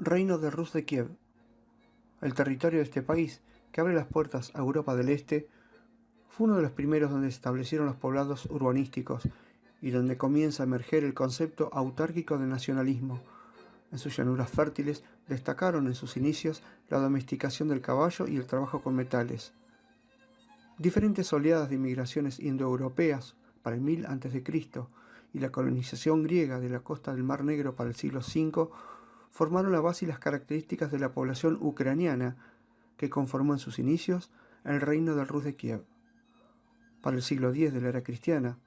Reino de Rus de Kiev. El territorio de este país, que abre las puertas a Europa del Este, fue uno de los primeros donde se establecieron los poblados urbanísticos y donde comienza a emerger el concepto autárquico de nacionalismo. En sus llanuras fértiles destacaron en sus inicios la domesticación del caballo y el trabajo con metales. Diferentes oleadas de inmigraciones indoeuropeas para el 1000 a.C. y la colonización griega de la costa del Mar Negro para el siglo V formaron la base y las características de la población ucraniana que conformó en sus inicios el reino del Rus de Kiev. Para el siglo X de la era cristiana,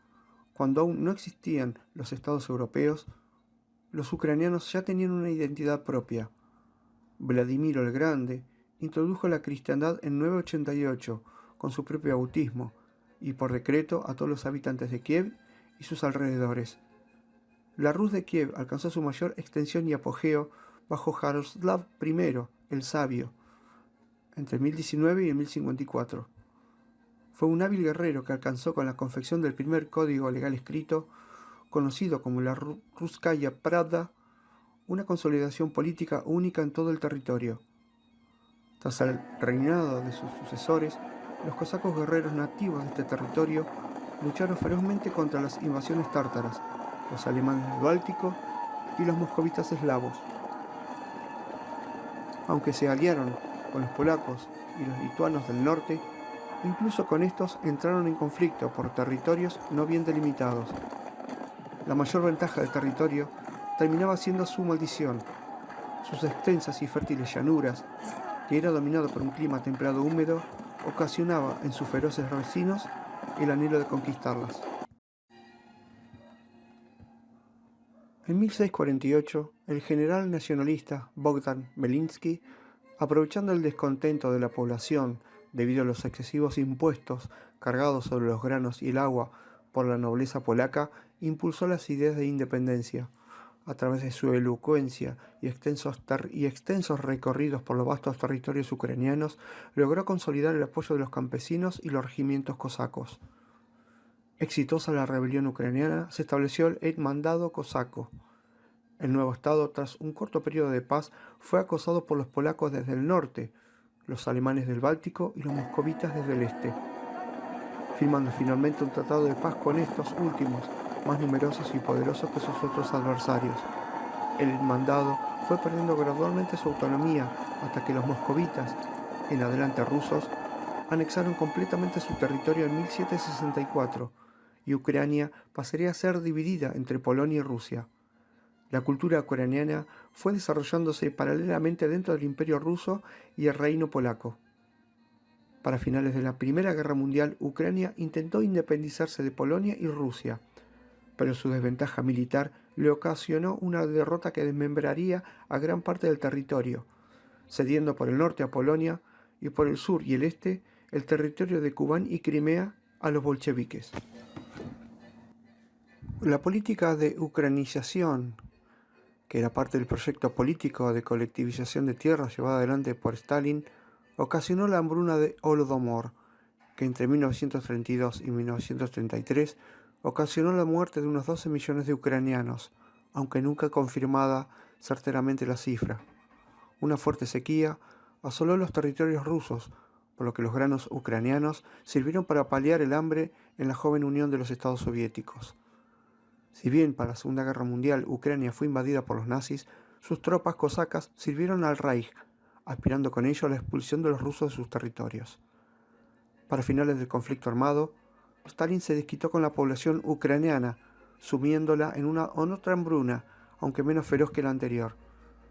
cuando aún no existían los estados europeos, los ucranianos ya tenían una identidad propia. Vladimiro el Grande introdujo la cristiandad en 988 con su propio bautismo y por decreto a todos los habitantes de Kiev y sus alrededores. La Rus de Kiev alcanzó su mayor extensión y apogeo bajo Jaroslav I el Sabio, entre 1019 y 1054. Fue un hábil guerrero que alcanzó con la confección del primer código legal escrito, conocido como la Ruskaya Pravda, una consolidación política única en todo el territorio. Tras el reinado de sus sucesores, los cosacos guerreros nativos de este territorio lucharon ferozmente contra las invasiones tártaras, los alemanes del Báltico y los moscovitas eslavos. Aunque se aliaron con los polacos y los lituanos del norte, incluso con estos entraron en conflicto por territorios no bien delimitados. La mayor ventaja del territorio terminaba siendo su maldición, sus extensas y fértiles llanuras, que era dominado por un clima templado húmedo, ocasionaba en sus feroces vecinos el anhelo de conquistarlas. En 1648, el general nacionalista Bogdan Belinsky, aprovechando el descontento de la población debido a los excesivos impuestos cargados sobre los granos y el agua por la nobleza polaca, impulsó las ideas de independencia. A través de su elocuencia y extensos recorridos por los vastos territorios ucranianos, logró consolidar el apoyo de los campesinos y los regimientos cosacos. Exitosa la rebelión ucraniana, se estableció el Mandado cosaco. El nuevo estado, tras un corto periodo de paz, fue acosado por los polacos desde el norte, los alemanes del Báltico y los moscovitas desde el este, firmando finalmente un tratado de paz con estos últimos, más numerosos y poderosos que sus otros adversarios. El mandado fue perdiendo gradualmente su autonomía hasta que los moscovitas, en adelante rusos, anexaron completamente su territorio en 1764 y Ucrania pasaría a ser dividida entre Polonia y Rusia. La cultura ucraniana fue desarrollándose paralelamente dentro del Imperio ruso y el Reino polaco. Para finales de la Primera Guerra Mundial, Ucrania intentó independizarse de Polonia y Rusia, pero su desventaja militar le ocasionó una derrota que desmembraría a gran parte del territorio, cediendo por el norte a Polonia y por el sur y el este el territorio de Kubán y Crimea a los bolcheviques. La política de ucranización, que era parte del proyecto político de colectivización de tierras llevado adelante por Stalin, ocasionó la hambruna de Holodomor, que entre 1932 y 1933 ocasionó la muerte de unos 12 millones de ucranianos, aunque nunca confirmada certeramente la cifra. Una fuerte sequía asoló los territorios rusos, por lo que los granos ucranianos sirvieron para paliar el hambre en la joven Unión de los Estados Soviéticos. Si bien para la Segunda Guerra Mundial Ucrania fue invadida por los nazis, sus tropas cosacas sirvieron al Reich, aspirando con ello a la expulsión de los rusos de sus territorios. Para finales del conflicto armado, Stalin se desquitó con la población ucraniana, sumiéndola en otra hambruna, aunque menos feroz que la anterior.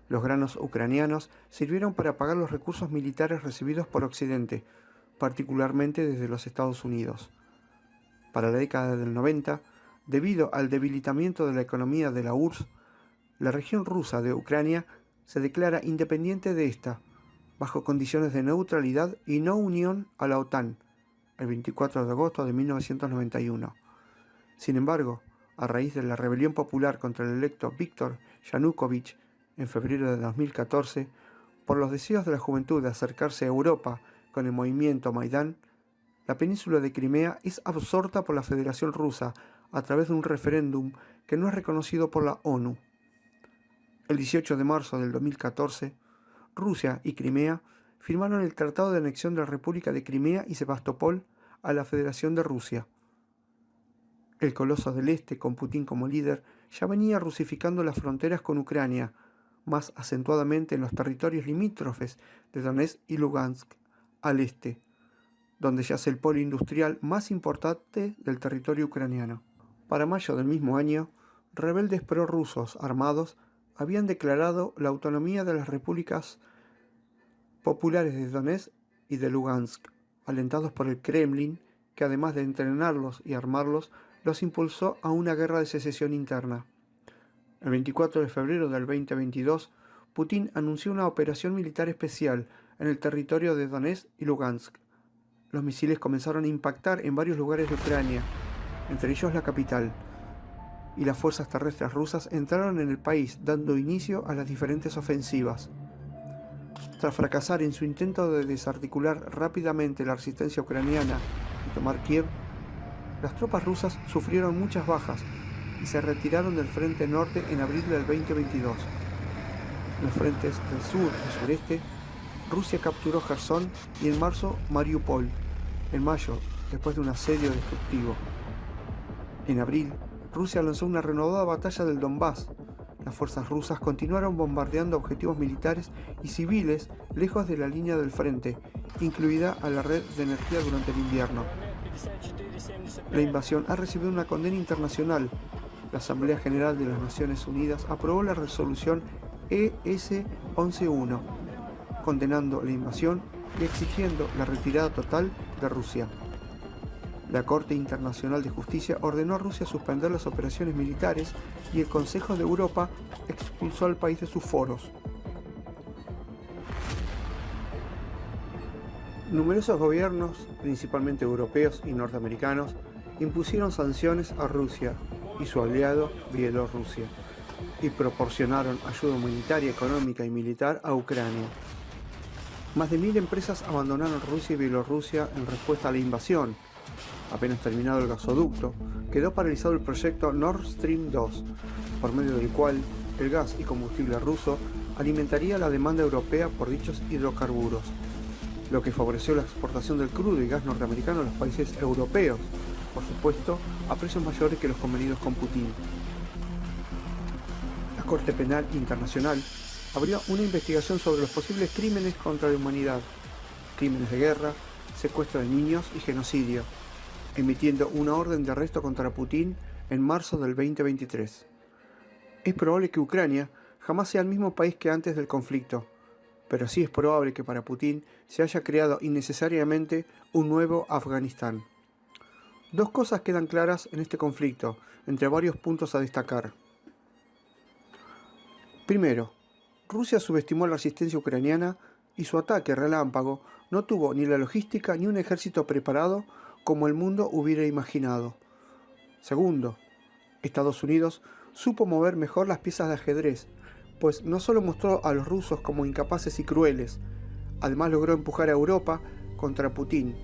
Los granos ucranianos sirvieron para pagar los recursos militares recibidos por Occidente, particularmente desde los Estados Unidos. Para la década del 90, debido al debilitamiento de la economía de la URSS, la región rusa de Ucrania se declara independiente de esta, bajo condiciones de neutralidad y no unión a la OTAN, el 24 de agosto de 1991. Sin embargo, a raíz de la rebelión popular contra el electo Víktor Yanukovych en febrero de 2014, por los deseos de la juventud de acercarse a Europa con el movimiento Maidán, la península de Crimea es absorta por la Federación Rusa a través de un referéndum que no es reconocido por la ONU. El 18 de marzo del 2014, Rusia y Crimea firmaron el Tratado de Anexión de la República de Crimea y Sebastopol a la Federación de Rusia. El Coloso del Este, con Putin como líder, ya venía rusificando las fronteras con Ucrania, más acentuadamente en los territorios limítrofes de Donetsk y Lugansk, al este, donde yace el polo industrial más importante del territorio ucraniano. Para mayo del mismo año, rebeldes prorrusos armados habían declarado la autonomía de las repúblicas populares de Donetsk y de Lugansk, alentados por el Kremlin, que además de entrenarlos y armarlos, los impulsó a una guerra de secesión interna. El 24 de febrero del 2022, Putin anunció una operación militar especial en el territorio de Donetsk y Lugansk. Los misiles comenzaron a impactar en varios lugares de Ucrania, entre ellos la capital, y las fuerzas terrestres rusas entraron en el país, dando inicio a las diferentes ofensivas. Tras fracasar en su intento de desarticular rápidamente la resistencia ucraniana y tomar Kiev, las tropas rusas sufrieron muchas bajas y se retiraron del frente norte en abril del 2022. En los frentes del sur y sureste, Rusia capturó Jersón y en marzo Mariupol, en mayo, después de un asedio destructivo. En abril, Rusia lanzó una renovada batalla del Donbass. Las fuerzas rusas continuaron bombardeando objetivos militares y civiles lejos de la línea del frente, incluida a la red de energía durante el invierno. La invasión ha recibido una condena internacional. La Asamblea General de las Naciones Unidas aprobó la resolución ES 11.1, condenando la invasión y exigiendo la retirada total de Rusia. La Corte Internacional de Justicia ordenó a Rusia suspender las operaciones militares y el Consejo de Europa expulsó al país de sus foros. Numerosos gobiernos, principalmente europeos y norteamericanos, impusieron sanciones a Rusia y su aliado Bielorrusia y proporcionaron ayuda humanitaria, económica y militar a Ucrania. Más de 1000 empresas abandonaron Rusia y Bielorrusia en respuesta a la invasión. Apenas terminado el gasoducto, quedó paralizado el proyecto Nord Stream 2, por medio del cual el gas y combustible ruso alimentaría la demanda europea por dichos hidrocarburos, lo que favoreció la exportación del crudo y gas norteamericano a los países europeos, por supuesto, a precios mayores que los convenidos con Putin. La Corte Penal Internacional abrió una investigación sobre los posibles crímenes contra la humanidad, crímenes de guerra, secuestro de niños y genocidio, emitiendo una orden de arresto contra Putin en marzo del 2023. Es probable que Ucrania jamás sea el mismo país que antes del conflicto, pero sí es probable que para Putin se haya creado innecesariamente un nuevo Afganistán. Dos cosas quedan claras en este conflicto, entre varios puntos a destacar. Primero, Rusia subestimó la resistencia ucraniana y su ataque relámpago no tuvo ni la logística ni un ejército preparado como el mundo hubiera imaginado. Segundo, Estados Unidos supo mover mejor las piezas de ajedrez, pues no solo mostró a los rusos como incapaces y crueles, además logró empujar a Europa contra Putin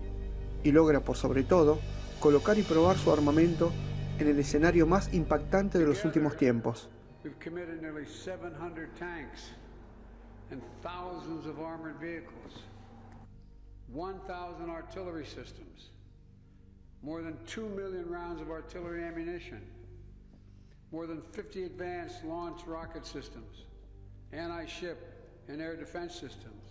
y logra, por sobre todo, colocar y probar su armamento en el escenario más impactante de los últimos tiempos. We've committed nearly 700 tanks and thousands of armored vehicles, 1,000 artillery systems, more than 2 million rounds of artillery ammunition, more than 50 advanced launch rocket systems, anti-ship and air defense systems,